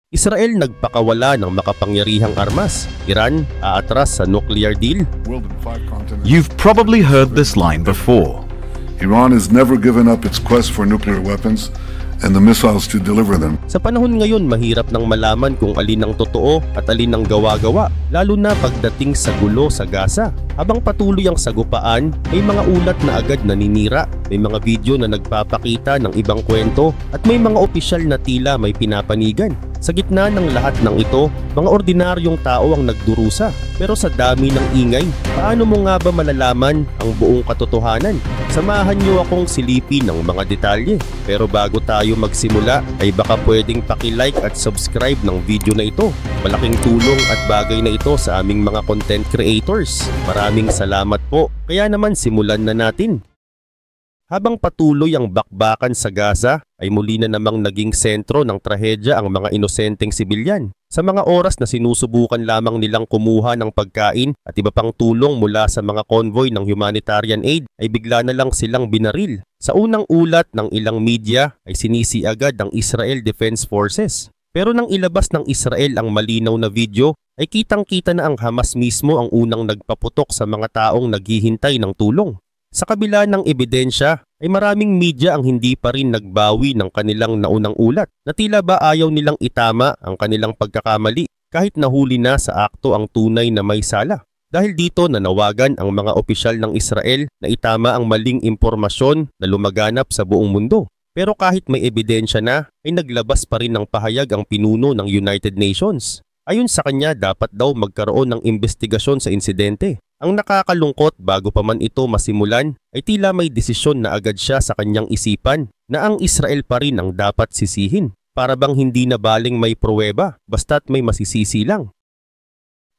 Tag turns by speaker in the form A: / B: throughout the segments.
A: Israel nagpakawala ng makapangyarihang armas. Iran aatras sa nuclear deal.
B: You've probably heard this line before.
C: Iran has never given up its quest for nuclear weapons and the missiles to deliver them.
A: Sa panahon ngayon, mahirap nang malaman kung alin ang totoo at alin ang gawa-gawa, lalo na pagdating sa gulo sa Gaza. Habang patuloy ang sagupaan, may mga ulat na agad naninira, may mga video na nagpapakita ng ibang kwento, at may mga opisyal na tila may pinapanigan. Sa gitna ng lahat ng ito, mga ordinaryong tao ang nagdurusa. Pero sa dami ng ingay, paano mo nga ba malalaman ang buong katotohanan? Samahan niyo akong silipin ng mga detalye. Pero bago tayo magsimula, ay baka pwedeng paki-like at subscribe ng video na ito. Malaking tulong at bagay na ito sa aming mga content creators. Maraming salamat po. Kaya naman simulan na natin. Habang patuloy ang bakbakan sa Gaza, ay muli na namang naging sentro ng trahedya ang mga inosenteng sibilyan. Sa mga oras na sinusubukan lamang nilang kumuha ng pagkain at iba pang tulong mula sa mga convoy ng humanitarian aid, ay bigla na lang silang binaril. Sa unang ulat ng ilang media ay sinisi agad ang Israel Defense Forces. Pero nang ilabas ng Israel ang malinaw na video, ay kitang-kita na ang Hamas mismo ang unang nagpaputok sa mga taong naghihintay ng tulong. Sa kabila ng ebidensya, ay maraming media ang hindi pa rin nagbawi ng kanilang naunang ulat na tila ba ayaw nilang itama ang kanilang pagkakamali kahit nahuli na sa akto ang tunay na may sala. Dahil dito nanawagan ang mga opisyal ng Israel na itama ang maling impormasyon na lumaganap sa buong mundo. Pero kahit may ebidensya na, ay naglabas pa rin ng pahayag ang pinuno ng United Nations. Ayon sa kanya, dapat daw magkaroon ng investigasyon sa insidente. Ang nakakalungkot bago pa man ito masimulan ay tila may desisyon na agad siya sa kanyang isipan na ang Israel pa rin ang dapat sisihin. Para bang hindi na baling may pruweba basta't may masisisi lang.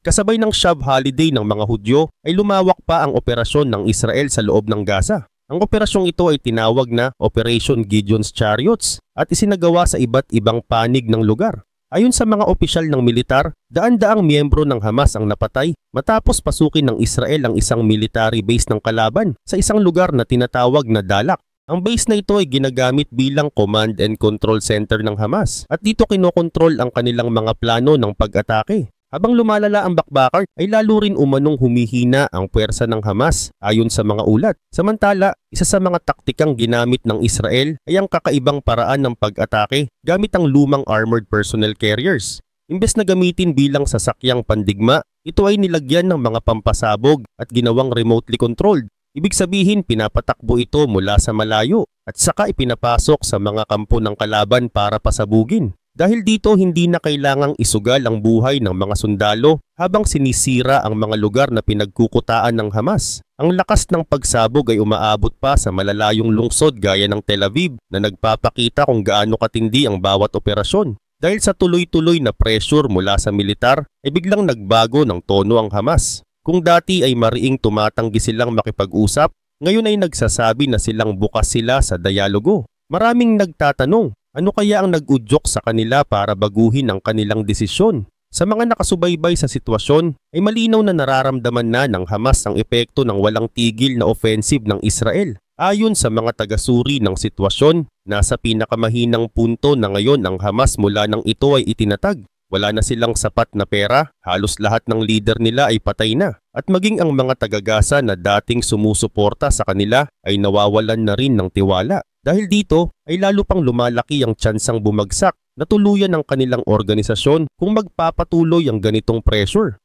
A: Kasabay ng Shav holiday ng mga Hudyo ay lumawak pa ang operasyon ng Israel sa loob ng Gaza. Ang operasyong ito ay tinawag na Operation Gideon's Chariots at isinagawa sa iba't ibang panig ng lugar. Ayon sa mga opisyal ng militar, daan-daang miyembro ng Hamas ang napatay matapos pasukin ng Israel ang isang military base ng kalaban sa isang lugar na tinatawag na Dalak. Ang base na ito ay ginagamit bilang command and control center ng Hamas at dito kinokontrol ang kanilang mga plano ng pag-atake. Habang lumalala ang bakbakan ay lalo rin umanong humihina ang puwersa ng Hamas ayon sa mga ulat. Samantala, isa sa mga taktikang ginamit ng Israel ay ang kakaibang paraan ng pag-atake gamit ang lumang armored personnel carriers. Imbes na gamitin bilang sasakyang pandigma, ito ay nilagyan ng mga pampasabog at ginawang remotely controlled. Ibig sabihin pinapatakbo ito mula sa malayo at saka ipinapasok sa mga kampo ng kalaban para pasabugin. Dahil dito hindi na kailangang isugal ang buhay ng mga sundalo habang sinisira ang mga lugar na pinagkukutaan ng Hamas. Ang lakas ng pagsabog ay umaabot pa sa malalayong lungsod gaya ng Tel Aviv na nagpapakita kung gaano katindi ang bawat operasyon. Dahil sa tuloy-tuloy na pressure mula sa militar ay biglang nagbago ng tono ang Hamas. Kung dati ay mariing tumatanggi silang makipag-usap, ngayon ay nagsasabi na silang bukas sila sa dialogo. Maraming nagtatanong, ano kaya ang nag-udyok sa kanila para baguhin ang kanilang desisyon? Sa mga nakasubaybay sa sitwasyon, ay malinaw na nararamdaman na ng Hamas ang epekto ng walang tigil na offensive ng Israel. Ayon sa mga tagasuri ng sitwasyon, nasa pinakamahinang punto na ngayon ang Hamas mula nang ito ay itinatag. Wala na silang sapat na pera, halos lahat ng leader nila ay patay na. At maging ang mga taga-Gaza na dating sumusuporta sa kanila ay nawawalan na rin ng tiwala. Dahil dito ay lalo pang lumalaki ang tsansang bumagsak na tuluyan ng kanilang organisasyon kung magpapatuloy ang ganitong pressure.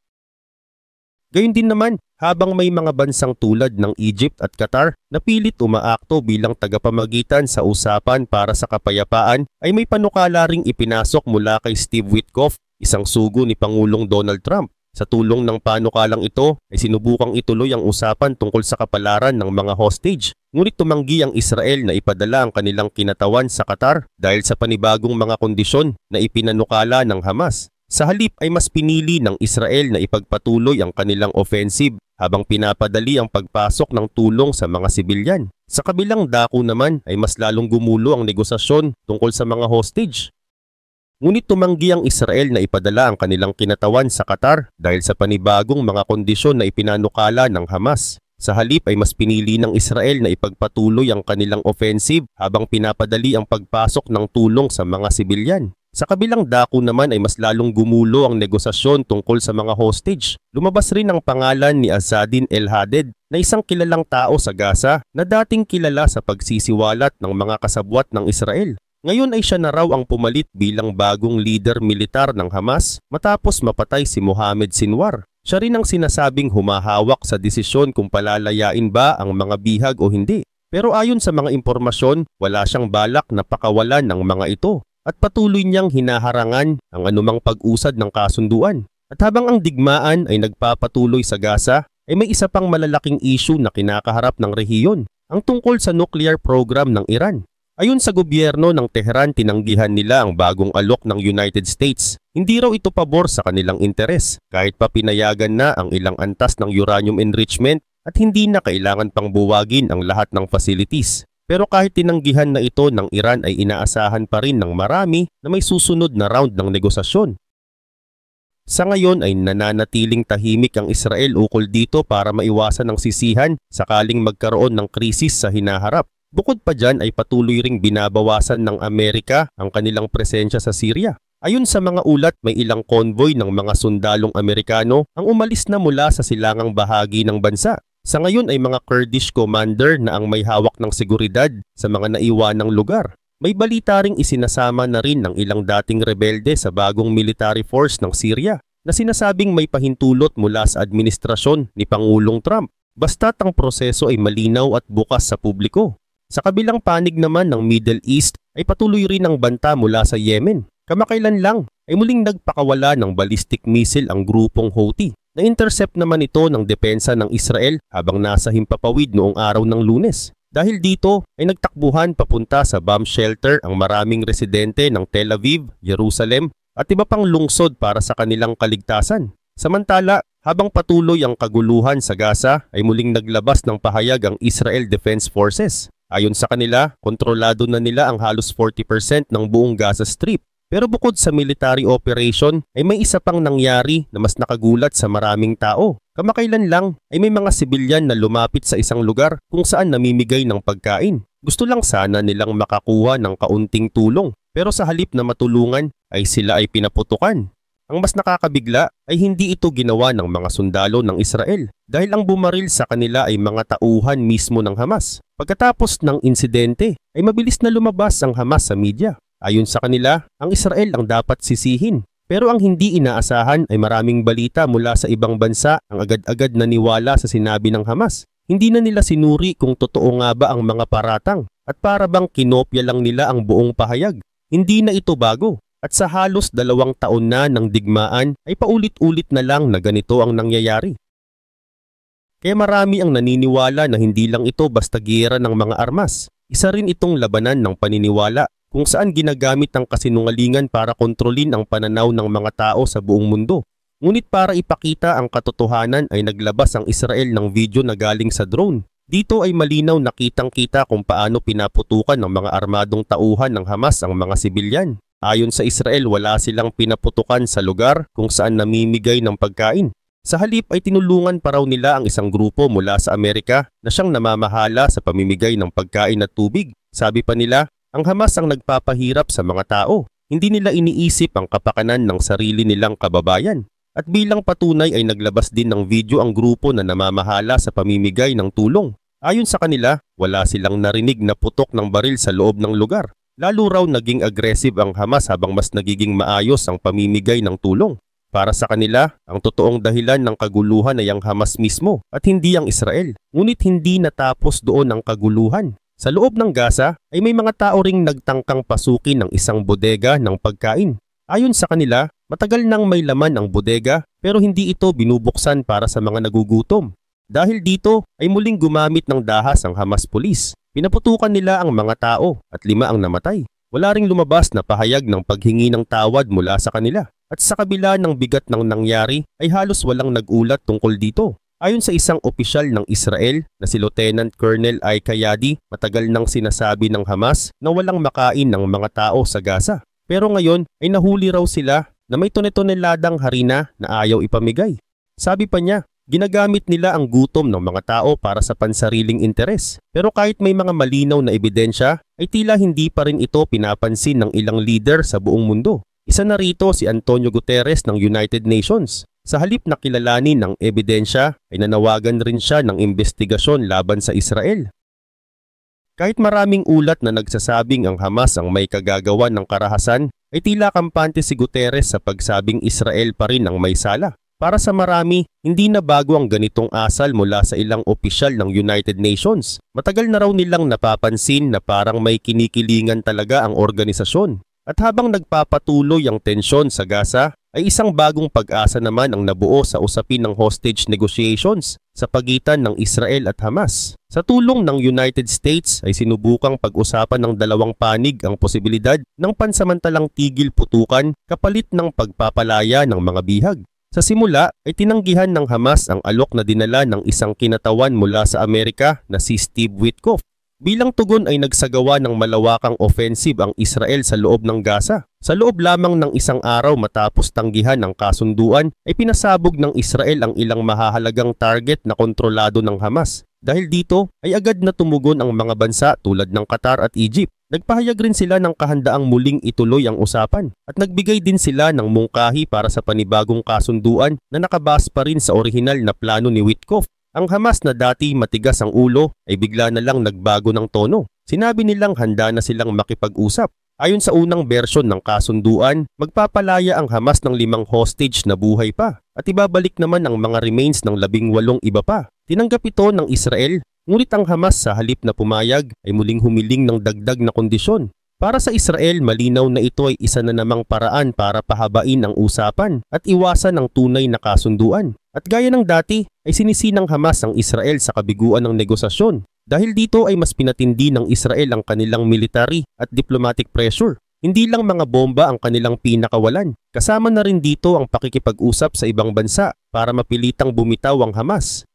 A: Gayun din naman, habang may mga bansang tulad ng Egypt at Qatar na pilit umaakto bilang tagapamagitan sa usapan para sa kapayapaan, ay may panukala ring ipinasok mula kay Steve Witkoff, isang sugo ni Pangulong Donald Trump. Sa tulong ng panukalang ito ay sinubukang ituloy ang usapan tungkol sa kapalaran ng mga hostage. Ngunit tumanggi ang Israel na ipadala ang kanilang kinatawan sa Qatar dahil sa panibagong mga kondisyon na ipinanukala ng Hamas. Sa halip ay mas pinili ng Israel na ipagpatuloy ang kanilang offensive habang pinapadali ang pagpasok ng tulong sa mga sibilyan. Sa kabilang dako naman ay mas lalong gumulo ang negosasyon tungkol sa mga hostage. Ngunit tumanggi ang Israel na ipadala ang kanilang kinatawan sa Qatar dahil sa panibagong mga kondisyon na ipinanukala ng Hamas. Sa halip ay mas pinili ng Israel na ipagpatuloy ang kanilang offensive habang pinapadali ang pagpasok ng tulong sa mga sibilyan. Sa kabilang dako naman ay mas lalong gumulo ang negosasyon tungkol sa mga hostage. Lumabas rin ang pangalan ni Azzadin El-Hadid na isang kilalang tao sa Gaza na dating kilala sa pagsisiwalat ng mga kasabwat ng Israel. Ngayon ay siya na raw ang pumalit bilang bagong leader militar ng Hamas matapos mapatay si Mohammed Sinwar. Siya rin ang sinasabing humahawak sa desisyon kung palalayain ba ang mga bihag o hindi. Pero ayon sa mga impormasyon, wala siyang balak na pakawalan ng mga ito. At patuloy niyang hinaharangan ang anumang pag-usad ng kasunduan. At habang ang digmaan ay nagpapatuloy sa Gaza, ay may isa pang malalaking issue na kinakaharap ng rehiyon, ang tungkol sa nuclear program ng Iran. Ayon sa gobyerno ng Tehran, tinanggihan nila ang bagong alok ng United States. Hindi raw ito pabor sa kanilang interes, kahit pa pinayagan na ang ilang antas ng uranium enrichment at hindi na kailangan pang buwagin ang lahat ng facilities. Pero kahit tinanggihan na ito ng Iran ay inaasahan pa rin ng marami na may susunod na round ng negosasyon. Sa ngayon ay nananatiling tahimik ang Israel ukol dito para maiwasan ang sisihan sakaling magkaroon ng krisis sa hinaharap. Bukod pa dyan ay patuloy ring binabawasan ng Amerika ang kanilang presensya sa Syria. Ayon sa mga ulat, may ilang convoy ng mga sundalong Amerikano ang umalis na mula sa silangang bahagi ng bansa. Sa ngayon ay mga Kurdish commander na ang may hawak ng seguridad sa mga naiwanang lugar. May balita ring isinasama na rin ng ilang dating rebelde sa bagong military force ng Syria na sinasabing may pahintulot mula sa administrasyon ni Pangulong Trump. Basta't ang proseso ay malinaw at bukas sa publiko. Sa kabilang panig naman ng Middle East ay patuloy rin ang banta mula sa Yemen. Kamakailan lang ay muling nagpakawala ng ballistic missile ang grupong Houthi. Na-intercept naman ito ng depensa ng Israel habang nasa himpapawid noong araw ng Lunes. Dahil dito ay nagtakbuhan papunta sa bomb shelter ang maraming residente ng Tel Aviv, Jerusalem at iba pang lungsod para sa kanilang kaligtasan. Samantala, habang patuloy ang kaguluhan sa Gaza ay muling naglabas ng pahayag ang Israel Defense Forces. Ayon sa kanila, kontrolado na nila ang halos 40% ng buong Gaza Strip. Pero bukod sa military operation ay may isa pang nangyari na mas nakagulat sa maraming tao. Kamakailan lang ay may mga sibilyan na lumapit sa isang lugar kung saan namimigay ng pagkain. Gusto lang sana nilang makakuha ng kaunting tulong pero sa halip na matulungan ay sila ay pinaputukan. Ang mas nakakabigla ay hindi ito ginawa ng mga sundalo ng Israel dahil ang bumaril sa kanila ay mga tauhan mismo ng Hamas. Pagkatapos ng insidente ay mabilis na lumabas ang Hamas sa media. Ayon sa kanila, ang Israel ang dapat sisihin. Pero ang hindi inaasahan ay maraming balita mula sa ibang bansa ang agad-agad naniwala sa sinabi ng Hamas. Hindi na nila sinuri kung totoo nga ba ang mga paratang at para bang kinopya lang nila ang buong pahayag. Hindi na ito bago at sa halos 2 taon na ng digmaan ay paulit-ulit na lang na ganito ang nangyayari. Kaya marami ang naniniwala na hindi lang ito basta giyera ng mga armas. Isa rin itong labanan ng paniniwala kung saan ginagamit ang kasinungalingan para kontrolin ang pananaw ng mga tao sa buong mundo. Ngunit para ipakita ang katotohanan ay naglabas ang Israel ng video na galing sa drone. Dito ay malinaw na kitang-kita kung paano pinaputukan ng mga armadong tauhan ng Hamas ang mga sibilyan. Ayon sa Israel, wala silang pinaputukan sa lugar kung saan namimigay ng pagkain. Sa halip ay tinulungan pa raw nila ang isang grupo mula sa Amerika na siyang namamahala sa pamimigay ng pagkain at tubig. Sabi pa nila, ang Hamas ang nagpapahirap sa mga tao. Hindi nila iniisip ang kapakanan ng sarili nilang kababayan. At bilang patunay ay naglabas din ng video ang grupo na namamahala sa pamimigay ng tulong. Ayon sa kanila, wala silang narinig na putok ng baril sa loob ng lugar. Lalo raw naging aggressive ang Hamas habang mas nagiging maayos ang pamimigay ng tulong. Para sa kanila, ang totoong dahilan ng kaguluhan ay ang Hamas mismo at hindi ang Israel. Ngunit hindi natapos doon ang kaguluhan. Sa loob ng Gaza ay may mga tao ring nagtangkang pasukin ng isang bodega ng pagkain. Ayon sa kanila, matagal nang may laman ang bodega pero hindi ito binubuksan para sa mga nagugutom. Dahil dito ay muling gumamit ng dahas ang Hamas Police. Pinaputukan nila ang mga tao at 5 ang namatay. Wala ring lumabas na pahayag ng paghingi ng tawad mula sa kanila. At sa kabila ng bigat ng nangyari ay halos walang nag-ulat tungkol dito. Ayon sa isang opisyal ng Israel na si Lieutenant Colonel Ika Yadi, matagal nang sinasabi ng Hamas na walang makain ng mga tao sa Gaza. Pero ngayon ay nahuli raw sila na may tone-toneladang harina na ayaw ipamigay. Sabi pa niya, ginagamit nila ang gutom ng mga tao para sa pansariling interes. Pero kahit may mga malinaw na ebidensya, ay tila hindi pa rin ito pinapansin ng ilang leader sa buong mundo. Isa na rito si Antonio Guterres ng United Nations. Sa halip na kilalanin ng ebidensya ay nanawagan rin siya ng investigasyon laban sa Israel. Kahit maraming ulat na nagsasabing ang Hamas ang may kagagawan ng karahasan, ay tila kampante si Guterres sa pagsabing Israel pa rin ang may sala. Para sa marami, hindi na bago ang ganitong asal mula sa ilang opisyal ng United Nations. Matagal na raw nilang napapansin na parang may kinikilingan talaga ang organisasyon. At habang nagpapatuloy ang tensyon sa Gaza, ay isang bagong pag-asa naman ang nabuo sa usapin ng hostage negotiations sa pagitan ng Israel at Hamas. Sa tulong ng United States ay sinubukang pag-usapan ng dalawang panig ang posibilidad ng pansamantalang tigil putukan kapalit ng pagpapalaya ng mga bihag. Sa simula ay tinanggihan ng Hamas ang alok na dinala ng isang kinatawan mula sa Amerika na si Steve Witkoff. Bilang tugon ay nagsagawa ng malawakang offensive ang Israel sa loob ng Gaza. Sa loob lamang ng isang araw matapos tanggihan ang kasunduan ay pinasabog ng Israel ang ilang mahahalagang target na kontrolado ng Hamas. Dahil dito ay agad na tumugon ang mga bansa tulad ng Qatar at Egypt. Nagpahayag rin sila ng kahandaang muling ituloy ang usapan at nagbigay din sila ng mungkahi para sa panibagong kasunduan na nakabase pa rin sa orihinal na plano ni Witkoff. Ang Hamas na dati matigas ang ulo ay bigla na lang nagbago ng tono. Sinabi nilang handa na silang makipag-usap. Ayon sa unang bersyon ng kasunduan, magpapalaya ang Hamas ng 5 hostage na buhay pa at ibabalik naman ang mga remains ng 18 iba pa. Tinanggap ito ng Israel, ngunit ang Hamas sa halip na pumayag ay muling humiling ng dagdag na kondisyon. Para sa Israel, malinaw na ito ay isa na namang paraan para pahabain ang usapan at iwasan ang tunay na kasunduan. At gaya ng dati, ay sinisinang Hamas ang Israel sa kabiguan ng negosasyon. Dahil dito ay mas pinatindi ng Israel ang kanilang military at diplomatic pressure. Hindi lang mga bomba ang kanilang pinakawalan. Kasama na rin dito ang pakikipag-usap sa ibang bansa para mapilitang bumitaw ang Hamas.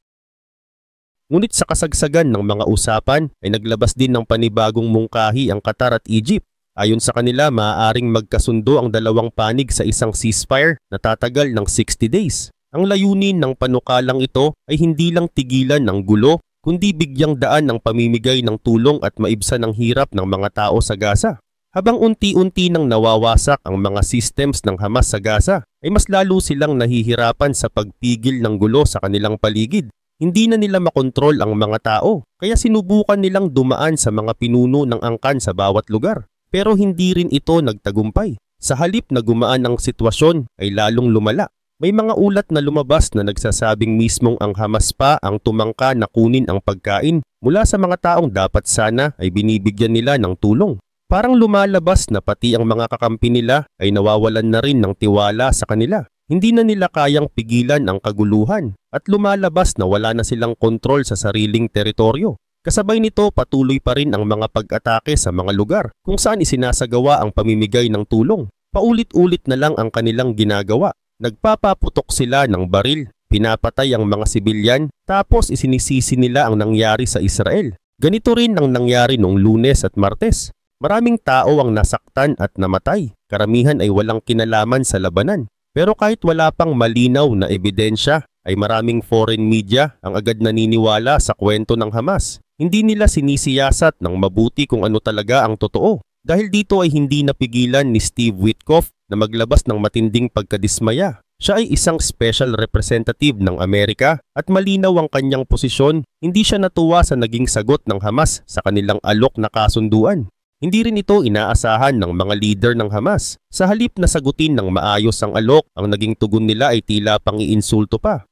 A: Ngunit sa kasagsagan ng mga usapan ay naglabas din ng panibagong mungkahi ang Qatar at Egypt. Ayon sa kanila, maaaring magkasundo ang dalawang panig sa isang ceasefire na tatagal ng 60 days. Ang layunin ng panukalang ito ay hindi lang tigilan ng gulo, kundi bigyang daan ang pamimigay ng tulong at maibsan ang hirap ng mga tao sa Gaza. Habang unti-unti nang nawawasak ang mga systems ng Hamas sa Gaza, ay mas lalo silang nahihirapan sa pagpigil ng gulo sa kanilang paligid. Hindi na nila makontrol ang mga tao, kaya sinubukan nilang dumaan sa mga pinuno ng angkan sa bawat lugar. Pero hindi rin ito nagtagumpay. Sa halip na gumaan ang sitwasyon ay lalong lumala. May mga ulat na lumabas na nagsasabing mismong ang Hamas pa ang tumangka na kunin ang pagkain mula sa mga taong dapat sana ay binibigyan nila ng tulong. Parang lumalabas na pati ang mga kakampi nila ay nawawalan na rin ng tiwala sa kanila. Hindi na nila kayang pigilan ang kaguluhan at lumalabas na wala na silang kontrol sa sariling teritoryo. Kasabay nito patuloy pa rin ang mga pag-atake sa mga lugar kung saan isinasagawa ang pamimigay ng tulong. Paulit-ulit na lang ang kanilang ginagawa. Nagpapaputok sila ng baril, pinapatay ang mga sibilyan, tapos isinisisi nila ang nangyari sa Israel. Ganito rin ang nangyari noong Lunes at Martes. Maraming tao ang nasaktan at namatay. Karamihan ay walang kinalaman sa labanan. Pero kahit wala pang malinaw na ebidensya, ay maraming foreign media ang agad naniniwala sa kwento ng Hamas. Hindi nila sinisiyasat ng mabuti kung ano talaga ang totoo. Dahil dito ay hindi napigilan ni Steve Witkoff na maglabas ng matinding pagkadismaya. Siya ay isang special representative ng Amerika at malinaw ang kanyang posisyon. Hindi siya natuwa sa naging sagot ng Hamas sa kanilang alok na kasunduan. Hindi rin ito inaasahan ng mga leader ng Hamas. Sa halip na sagutin ng maayos ang alok, ang naging tugon nila ay tila pang-iinsulto pa.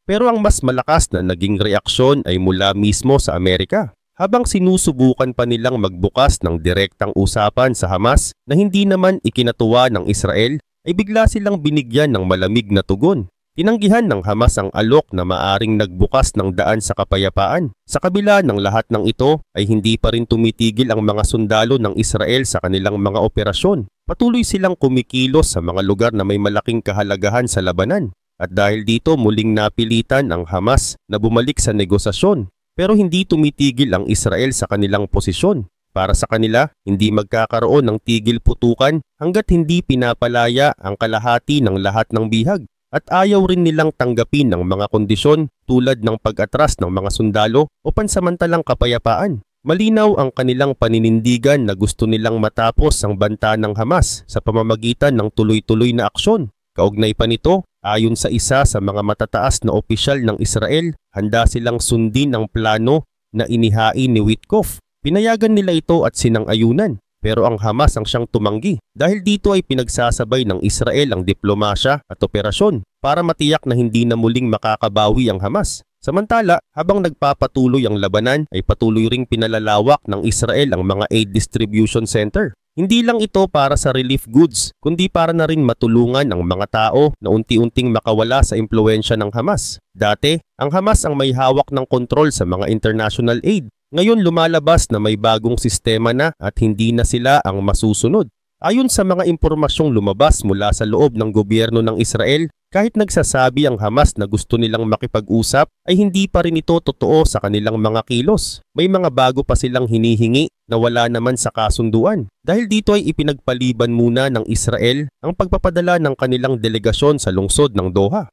A: Pero ang mas malakas na naging reaksyon ay mula mismo sa Amerika. Habang sinusubukan pa nilang magbukas ng direktang usapan sa Hamas na hindi naman ikinatuwa ng Israel, ay bigla silang binigyan ng malamig na tugon. Tinanggihan ng Hamas ang alok na maaring nagbukas ng daan sa kapayapaan. Sa kabila ng lahat ng ito ay hindi pa rin tumitigil ang mga sundalo ng Israel sa kanilang mga operasyon. Patuloy silang kumikilos sa mga lugar na may malaking kahalagahan sa labanan. At dahil dito muling napilitan ang Hamas na bumalik sa negosasyon. Pero hindi tumitigil ang Israel sa kanilang posisyon. Para sa kanila, hindi magkakaroon ng tigil putukan hanggat hindi pinapalaya ang kalahati ng lahat ng bihag. At ayaw rin nilang tanggapin ng mga kondisyon tulad ng pag-atras ng mga sundalo o pansamantalang kapayapaan. Malinaw ang kanilang paninindigan na gusto nilang matapos ang banta ng Hamas sa pamamagitan ng tuloy-tuloy na aksyon. Kaugnay pa nito, ayon sa isa sa mga matataas na opisyal ng Israel, handa silang sundin ang plano na inihain ni Witkoff. Pinayagan nila ito at sinang-ayunan, pero ang Hamas ang siyang tumanggi. Dahil dito ay pinagsasabay ng Israel ang diplomasya at operasyon para matiyak na hindi na muling makakabawi ang Hamas. Samantala, habang nagpapatuloy ang labanan ay patuloy ring pinalalawak ng Israel ang mga aid distribution center. Hindi lang ito para sa relief goods, kundi para na rin matulungan ang mga tao na unti-unting makawala sa impluwensya ng Hamas. Dati, ang Hamas ang may hawak ng kontrol sa mga international aid. Ngayon lumalabas na may bagong sistema na at hindi na sila ang masusunod. Ayon sa mga impormasyong lumabas mula sa loob ng gobyerno ng Israel, kahit nagsasabi ang Hamas na gusto nilang makipag-usap, ay hindi pa rin ito totoo sa kanilang mga kilos. May mga bago pa silang hinihingi na wala naman sa kasunduan. Dahil dito ay ipinagpaliban muna ng Israel ang pagpapadala ng kanilang delegasyon sa lungsod ng Doha.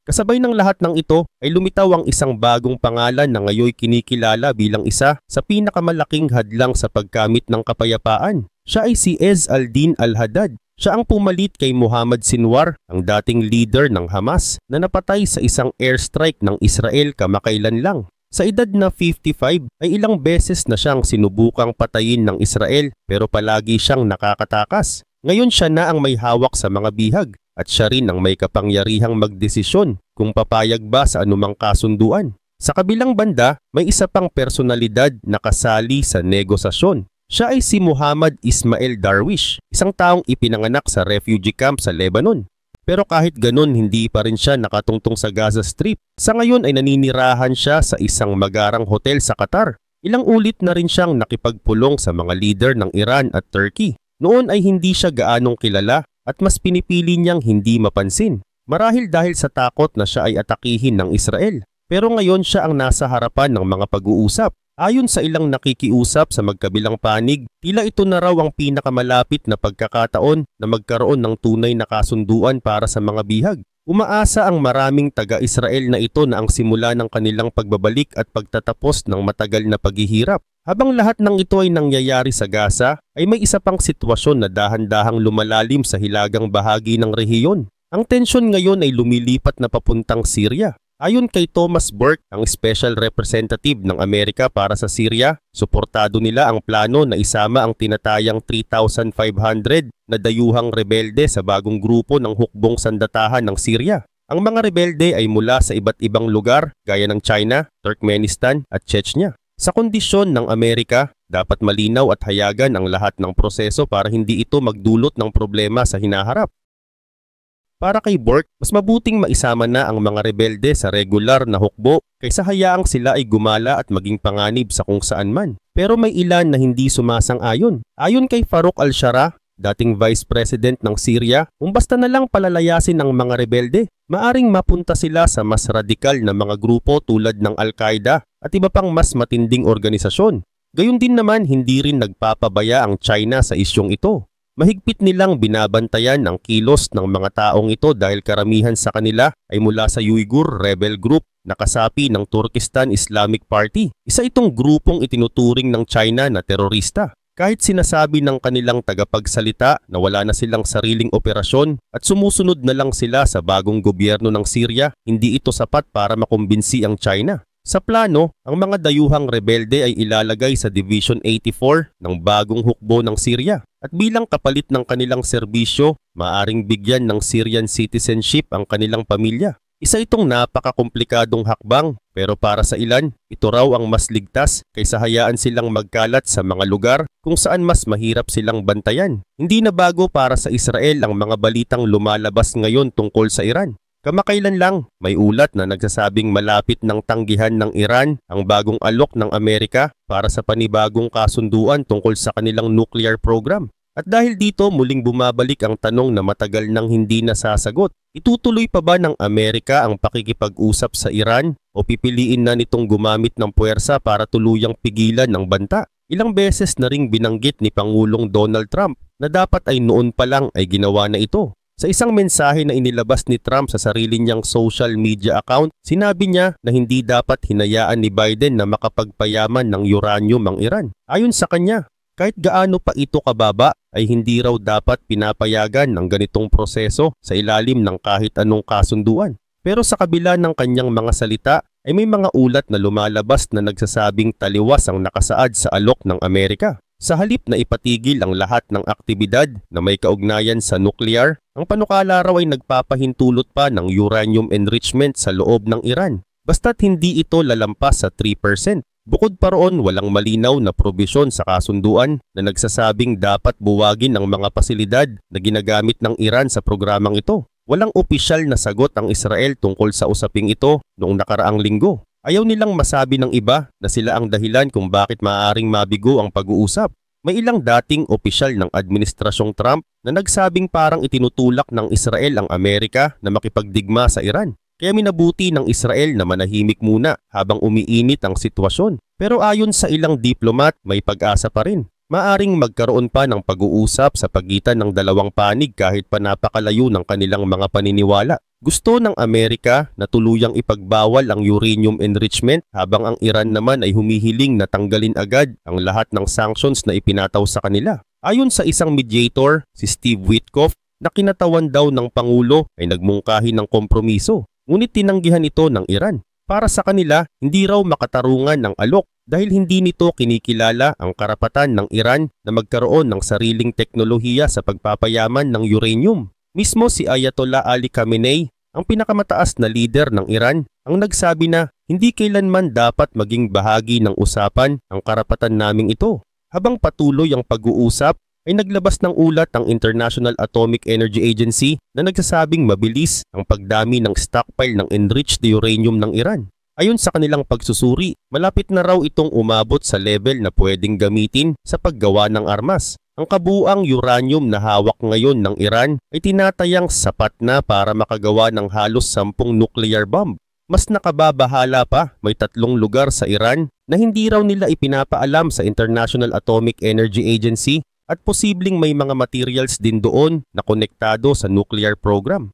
A: Kasabay ng lahat ng ito ay lumitaw ang isang bagong pangalan na ngayon kinikilala bilang isa sa pinakamalaking hadlang sa pagkamit ng kapayapaan. Siya ay si Ezz al-Din al-Haddad. Siya ang pumalit kay Mohammed Sinwar, ang dating leader ng Hamas na napatay sa isang airstrike ng Israel kamakailan lang. Sa edad na 55 ay ilang beses na siyang sinubukang patayin ng Israel pero palagi siyang nakakatakas. Ngayon siya na ang may hawak sa mga bihag at siya rin ang may kapangyarihang magdesisyon kung papayag ba sa anumang kasunduan. Sa kabilang banda, may isa pang personalidad na kasali sa negosasyon. Siya ay si Muhammad Ismail Darwish, isang taong ipinanganak sa refugee camp sa Lebanon. Pero kahit ganun, hindi pa rin siya nakatungtong sa Gaza Strip. Sa ngayon ay naninirahan siya sa isang magarang hotel sa Qatar. Ilang ulit na rin siyang nakipagpulong sa mga leader ng Iran at Turkey. Noon ay hindi siya gaanong kilala at mas pinipili niyang hindi mapansin. Marahil dahil sa takot na siya ay atakihin ng Israel. Pero ngayon siya ang nasa harapan ng mga pag-uusap. Ayon sa ilang nakikiusap sa magkabilang panig, tila ito na raw ang pinakamalapit na pagkakataon na magkaroon ng tunay na kasunduan para sa mga bihag. Umaasa ang maraming taga-Israel na ito na ang simula ng kanilang pagbabalik at pagtatapos ng matagal na paghihirap. Habang lahat ng ito ay nangyayari sa Gaza, ay may isa pang sitwasyon na dahan-dahang lumalalim sa hilagang bahagi ng rehiyon. Ang tensyon ngayon ay lumilipat na papuntang Syria. Ayon kay Thomas Burke, ang Special Representative ng Amerika para sa Syria, suportado nila ang plano na isama ang tinatayang 3,500 na dayuhang rebelde sa bagong grupo ng hukbong sandatahan ng Syria. Ang mga rebelde ay mula sa iba't ibang lugar gaya ng China, Turkmenistan at Chechnya. Sa kondisyon ng Amerika, dapat malinaw at hayagan ang lahat ng proseso para hindi ito magdulot ng problema sa hinaharap. Para kay Burke, mas mabuting maisama na ang mga rebelde sa regular na hukbo kaysa hayaang sila ay gumala at maging panganib sa kung saan man. Pero may ilan na hindi sumasang-ayon. Ayon kay Farouk al-Shara, dating Vice President ng Syria, kung basta na lang palalayasin ang mga rebelde, maaring mapunta sila sa mas radikal na mga grupo tulad ng Al-Qaeda at iba pang mas matinding organisasyon. Gayun din naman, hindi rin nagpapabaya ang China sa isyong ito. Mahigpit nilang binabantayan ang kilos ng mga taong ito dahil karamihan sa kanila ay mula sa Uyghur Rebel Group na kasapi ng Turkestan Islamic Party. Isa itong grupong itinuturing ng China na terorista. Kahit sinasabi ng kanilang tagapagsalita na wala na silang sariling operasyon at sumusunod na lang sila sa bagong gobyerno ng Syria, hindi ito sapat para makumbinsi ang China. Sa plano, ang mga dayuhang rebelde ay ilalagay sa Division 84 ng bagong hukbo ng Syria. At bilang kapalit ng kanilang serbisyo, maaring bigyan ng Syrian citizenship ang kanilang pamilya. Isa itong napakakomplikadong hakbang, pero para sa ilan, ito raw ang mas ligtas kaysa hayaan silang magkalat sa mga lugar kung saan mas mahirap silang bantayan. Hindi na bago para sa Israel ang mga balitang lumalabas ngayon tungkol sa Iran. Kamakailan lang, may ulat na nagsasabing malapit ng tanggihan ng Iran ang bagong alok ng Amerika para sa panibagong kasunduan tungkol sa kanilang nuclear program. At dahil dito muling bumabalik ang tanong na matagal nang hindi nasasagot, itutuloy pa ba ng Amerika ang pakikipag-usap sa Iran o pipiliin na nitong gumamit ng puwersa para tuluyang pigilan ng banta? Ilang beses na ring binanggit ni Pangulong Donald Trump na dapat ay noon pa lang ay ginawa na ito. Sa isang mensahe na inilabas ni Trump sa sarili niyang social media account, sinabi niya na hindi dapat hinayaan ni Biden na makapagpayaman ng uranium ang Iran. Ayon sa kanya, kahit gaano pa ito kababa ay hindi raw dapat pinapayagan ng ganitong proseso sa ilalim ng kahit anong kasunduan. Pero sa kabila ng kanyang mga salita ay may mga ulat na lumalabas na nagsasabing taliwas ang nakasaad sa alok ng Amerika. Sa halip na ipatigil ang lahat ng aktibidad na may kaugnayan sa nuclear, ang panukala raw ay nagpapahintulot pa ng uranium enrichment sa loob ng Iran, basta't hindi ito lalampas sa 3%. Bukod pa roon, walang malinaw na probisyon sa kasunduan na nagsasabing dapat buwagin ang mga pasilidad na ginagamit ng Iran sa programang ito. Walang opisyal na sagot ang Israel tungkol sa usaping ito noong nakaraang linggo. Ayaw nilang masabi ng iba na sila ang dahilan kung bakit maaaring mabigo ang pag-uusap. May ilang dating opisyal ng Administrasyong Trump na nagsabing parang itinutulak ng Israel ang Amerika na makipagdigma sa Iran. Kaya minabuti ng Israel na manahimik muna habang umiinit ang sitwasyon. Pero ayon sa ilang diplomat, may pag-asa pa rin. Maaring magkaroon pa ng pag-uusap sa pagitan ng dalawang panig kahit pa napakalayo ng kanilang mga paniniwala. Gusto ng Amerika na tuluyang ipagbawal ang uranium enrichment habang ang Iran naman ay humihiling na tanggalin agad ang lahat ng sanctions na ipinataw sa kanila. Ayon sa isang mediator, si Steve Witkoff, na kinatawan daw ng Pangulo ay nagmungkahi ng kompromiso. Ngunit tinanggihan ito ng Iran. Para sa kanila, hindi raw makatarungan ng alok dahil hindi nito kinikilala ang karapatan ng Iran na magkaroon ng sariling teknolohiya sa pagpapayaman ng uranium. Mismo si Ayatollah Ali Khamenei, ang pinakamataas na leader ng Iran, ang nagsabi na hindi kailanman dapat maging bahagi ng usapan ang karapatan naming ito. Habang patuloy ang pag-uusap, ay naglabas ng ulat ang International Atomic Energy Agency na nagsasabing mabilis ang pagdami ng stockpile ng enriched uranium ng Iran. Ayon sa kanilang pagsusuri, malapit na raw itong umabot sa level na pwedeng gamitin sa paggawa ng armas. Ang kabuuang uranium na hawak ngayon ng Iran ay tinatayang sapat na para makagawa ng halos 10 nuclear bomb. Mas nakababahala pa, may 3 lugar sa Iran na hindi raw nila ipinapaalam sa International Atomic Energy Agency at posibleng may mga materials din doon na konektado sa nuclear program.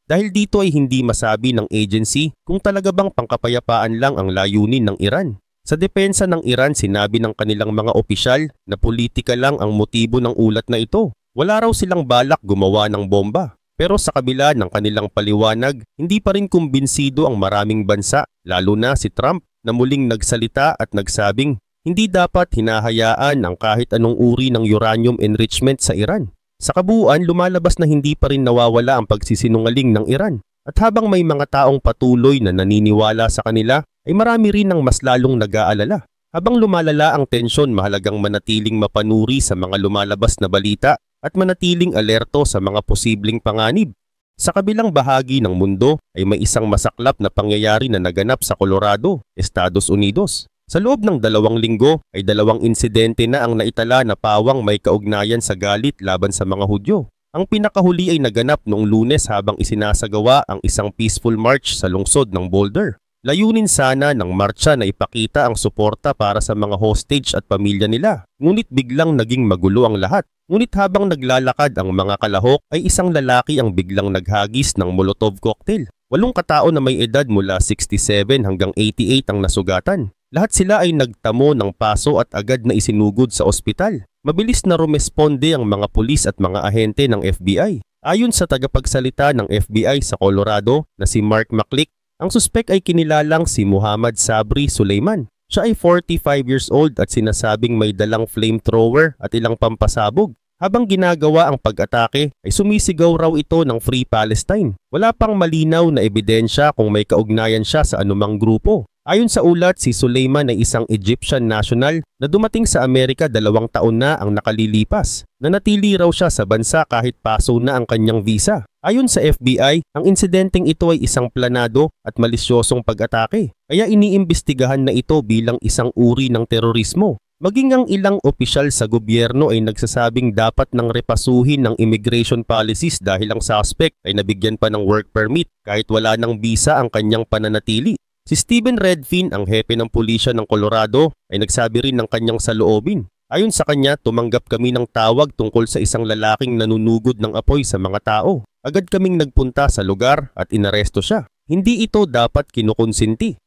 A: Dahil dito ay hindi masabi ng agency kung talaga bang pangkapayapaan lang ang layunin ng Iran. Sa depensa ng Iran, sinabi ng kanilang mga opisyal na politika lang ang motibo ng ulat na ito. Wala raw silang balak gumawa ng bomba. Pero sa kabila ng kanilang paliwanag, hindi pa rin kumbinsido ang maraming bansa, lalo na si Trump, na muling nagsalita at nagsabing hindi dapat hinahayaan ang kahit anong uri ng uranium enrichment sa Iran. Sa kabuuan, lumalabas na hindi pa rin nawawala ang pagsisinungaling ng Iran. At habang may mga taong patuloy na naniniwala sa kanila, ay marami rin ang mas lalong nag-aalala. Habang lumalala ang tensyon, mahalagang manatiling mapanuri sa mga lumalabas na balita at manatiling alerto sa mga posibleng panganib. Sa kabilang bahagi ng mundo ay may isang masaklap na pangyayari na naganap sa Colorado, Estados Unidos. Sa loob ng 2 linggo ay 2 insidente na ang naitala na pawang may kaugnayan sa galit laban sa mga Hudyo. Ang pinakahuli ay naganap noong Lunes habang isinasagawa ang isang peaceful march sa lungsod ng Boulder. Layunin sana ng marcha na ipakita ang suporta para sa mga hostage at pamilya nila. Ngunit biglang naging magulo ang lahat. Ngunit habang naglalakad ang mga kalahok ay isang lalaki ang biglang naghagis ng Molotov cocktail. 8 katao na may edad mula 67 hanggang 88 ang nasugatan. Lahat sila ay nagtamo ng paso at agad na isinugod sa ospital. Mabilis na rumesponde ang mga pulis at mga ahente ng FBI. Ayon sa tagapagsalita ng FBI sa Colorado na si Mark McClick, ang suspek ay kinilalang si Muhammad Sabri Sulaiman. Siya ay 45 years old at sinasabing may dalang flamethrower at ilang pampasabog. Habang ginagawa ang pag-atake ay sumisigaw raw ito ng Free Palestine. Wala pang malinaw na ebidensya kung may kaugnayan siya sa anumang grupo. Ayon sa ulat, si Sulaiman ay isang Egyptian national na dumating sa Amerika 2 taon na ang nakalilipas. Nanatili raw siya sa bansa kahit paso na ang kanyang visa. Ayon sa FBI, ang insidenteng ito ay isang planado at malisyosong pag-atake. Kaya iniimbestigahan na ito bilang isang uri ng terorismo. Maging ang ilang opisyal sa gobyerno ay nagsasabing dapat nang repasuhin ng immigration policies dahil ang suspect ay nabigyan pa ng work permit kahit wala ng visa ang kanyang pananatili. Si Steven Redfin, ang hepe ng pulisya ng Colorado, ay nagsabi rin ng kanyang saloobin. Ayon sa kanya, tumanggap kami ng tawag tungkol sa isang lalaking nanunugod ng apoy sa mga tao. Agad kaming nagpunta sa lugar at inaresto siya. Hindi ito dapat kinukonsinti.